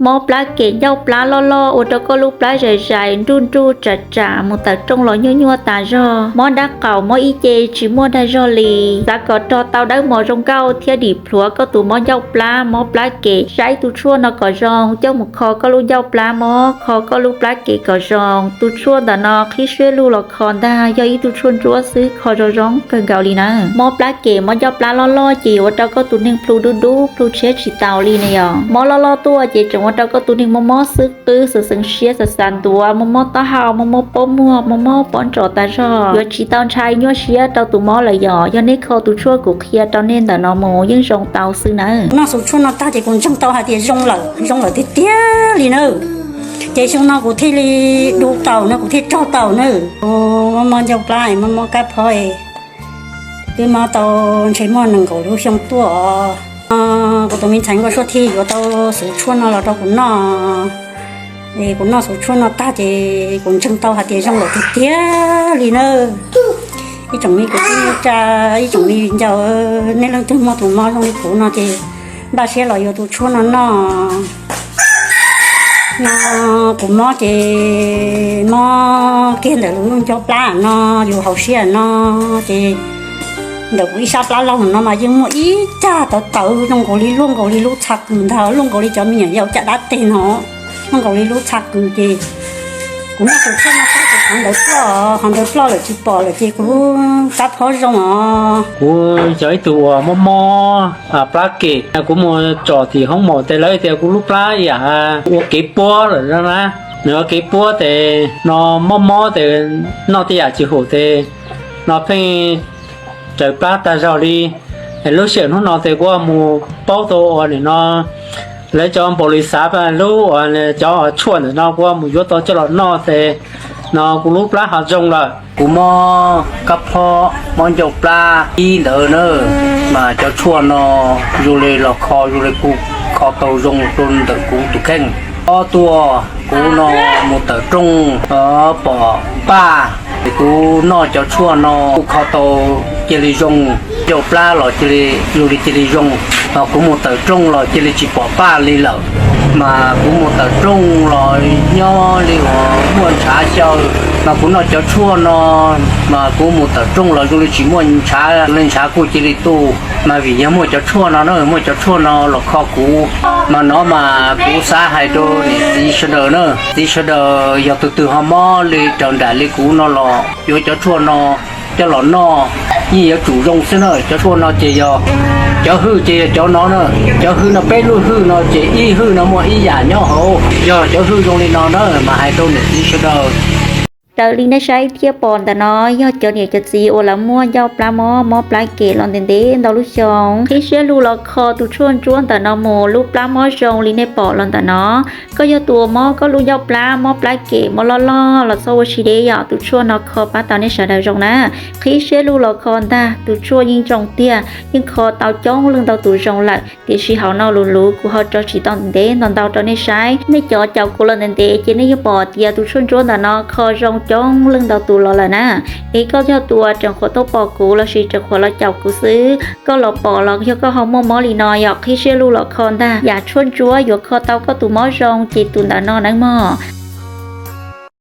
มอปลาเกะเย้าปลาล่อโอตก็ลูกปลาใหญ่ๆดูจ่ามุตะจงหล่อยัวตาจอมอดักเก่ามออีเจชิมอได้จอลีสากอดเตาได้หมอจงเก้าเทียดีผัวก็ตัวมอเย้าปลามอปลาเกะใช้ตัวชั่วนอกอจองเจ้าหมุคอก็ลูกเย้าปลามอคอก็ลูกปลาเกะกอจองตัวชั่วดานอที่ช่วยลูกละครได้ย่อยตัวชวนจัวซื้อคอจร้องเกินเกาลีนะมอปลาเกะมอเย้าปลาล่อจีว่าเจ้าก็ตัวหนึ่งพลูดูพลูเช็ดฉีเตาลีนะยองมอล่อตัวเจจังว่าเจ้าก็ตัวหนึ่งมอซึกตื้อสึงเชียสสันตัวมอตาหาวมอป้อมัวมอป้อนจอตาจอยชีตอนชายยัวเชียเตาตัวมอเลยยันนี่เขาตัวชั่วกูเคลียตอนเน้นแต่นอโมยังจงเตาซื้อนะ那时候春那大姐公正到还得用了的爹里呢，这时候那古天里录到那古天照到呢，妈就来妈该拍，对妈到谁妈能够录上多我都没参过说题，我到是春那了到古那。古那时候春那大姐公正到还得用了的爹里呢。一种米个一种米叫那两天毛土毛弄的苦那的，那些老有都出了那古毛的毛见的路叫ปลา有好些的เดี๋ยววิชาปลาเราเนาะมายังมั่วอีจ้าเต่าลงเกาหลีลงเกาหลีรู้ชักมันเท่าลงเกาหลีจะมีอย่างเดียวจะดัดเต้นเนาะลงเกาหลีรู้ชักกูจีกูน่าสนใจนะhàng đầu plo là chỉ bỏ là chỉ cũng cắt khó rongกูchơiตัวมอปลาเกะกูมัวจอดที่ห้องหมอแต่เลยแต่กูรู้ปลาอย่างกูเก็บปัวหรือนะเนื้อเก็บปัวแต่นอมอแต่นอที่อยากจะหัวแต่นอเพ่งเจอปลาตาจอดีเห็นลูกเสียงนอแต่กูมัวเป้าตัวอ่อนนอแล้วจอมบริษัทลูกอ่อนจอชวนนอกูมัวยศตัวจะหลอดนอแต่nó cũng lúc lá hạt rong là cũng mò cặp ho mò dầu pla đi nữa mà cho chua nó du lịch là kho du lịch cũng kho tàu rong luôn từ cũng tụ khen có tua cũng nó một tờ trung ở bỏ ba thì cũng nó cho chua nó kho tàu chơi rong dầu pla là chơi du lịch chơi rong cũng một tờ trung là chơi chỉ bỏ ba đi lợ mà cũng một tờ trung rồi nho liệu muốn trả cho mà cũng nó cho chua nó mà cũng một tờ trung là du lịch chỉ muốn trả lên trả của chỉ tu mà vì nhớ mua cho chua nó mua cho chua nó là kho cũ mà nó mà cũ xa hay đô đi sơ đờ nữa đi sơ đờ giờ từ họ mò đi tròn đại đi cũ nó là vô cho chua nó cho lọ nó như ở chủ rong xin ơi cho chua nó chỉ giờ cho hư chỉ cho nó nữa cho hư nó bé luôn hư nó chỉ y hư nó mua y giả nhỏ hồ giờ cho hư rong đi nó nữa mà hai đô này đi sơ đờแต่ลิงได้ใช้เทียบปอนแต่น้อยยอดเจอเนี่ยจะซีโอละมั่วยอปลามอปลาเกลอนเด่นดาวลูกชงที่เชื่อลูละคอตุชวนจ้วนแต่น้อโมลูกปลามอชงลิงได้ปอลอนแต่น้อก็ยอตัวมอก็ลูกยอปลามอปลาเกมอล่อละโซวชิเดียตุชวนนอคอป้าตอนนี้ชาดาวจงนะที่เชื่อลูละครตาตุชวนยิงจงเตี้ยยิงคอเตาจ้องเรื่องเตาตุจงหลักที่ชีเขานอลูกูเขาจอชีตอนเด่นตอนเตาตอนนี้ใช้ในจอเจ้ากูลอนเด่เจนี่ยปอเตียตุชวนจ้วนแต่น้อคอจงจ้องเรื่องเตาตัวเราละนะเอ้ก็เจ้าตัวจังขวดตัวปอกูเราชีจังขวดเราเจ้ากูซื้อก็เราปอเราเจ้าก็ห้องมอลีนอยอกที่เชื่อลูกละครตาอย่าชวนจัวอยู่คอเตาก็ตัวมอจงจีตุนตานอนังมอ